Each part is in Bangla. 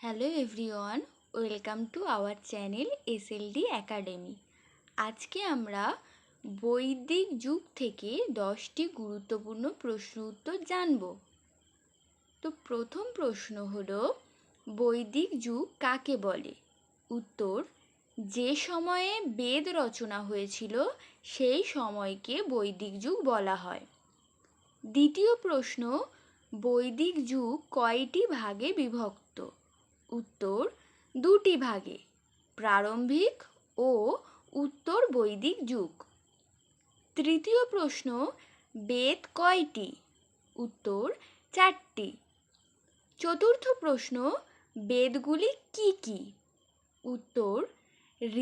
Hello everyone, welcome to our channel SLD academy. আজকে আমরা বৈদিক যুগ থেকে 10টি গুরুত্বপূর্ণ প্রশ্ন উত্তর জানব। তো প্রথম প্রশ্ন হলো, বৈদিক যুগ কাকে বলে? উত্তর, যে সময়ে বেদ রচনা হয়েছিল সেই সময়কে বৈদিক যুগ বলা হয়। দ্বিতীয় প্রশ্ন, বৈদিক যুগ কয়টি ভাগে বিভক্ত? উত্তর, 2টি ভাগে, প্রারম্ভিক ও উত্তর বৈদিক যুগ। তৃতীয় প্রশ্ন, বেদ কয়টি? উত্তর, 4টি। চতুর্থ প্রশ্ন, বেদগুলি কি কি? উত্তর,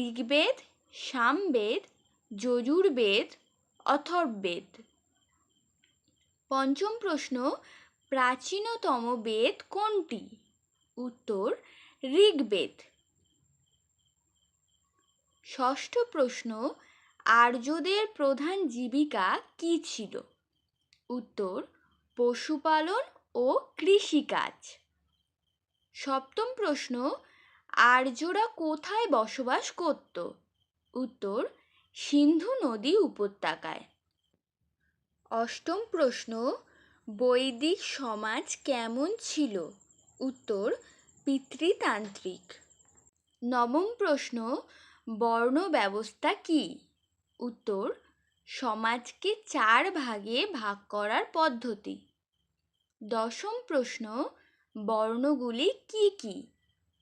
ঋগ্বেদ, সামবেদ, যজুর্বেদ, অথর্ববেদ। পঞ্চম প্রশ্ন, প্রাচীনতম বেদ কোনটি? উত্তর, ঋগ্বেদ। ষষ্ঠ প্রশ্ন, আর্যদের প্রধান জীবিকা কী ছিল? উত্তর, পশুপালন ও কৃষিকাজ। সপ্তম প্রশ্ন, আর্যরা কোথায় বসবাস করত? উত্তর, সিন্ধু নদী উপত্যকায়। অষ্টম প্রশ্ন, বৈদিক সমাজ কেমন ছিল? উত্তর, পিতৃতান্ত্রিক। নবম প্রশ্ন, বর্ণ ব্যবস্থা কি? উত্তর, সমাজকে 4 ভাগে ভাগ করার পদ্ধতি। দশম প্রশ্ন, বর্ণগুলি কি কি?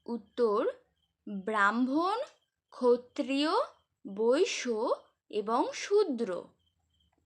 উত্তর, ব্রাহ্মণ, ক্ষত্রিয়, বৈশ্য এবং শূদ্র।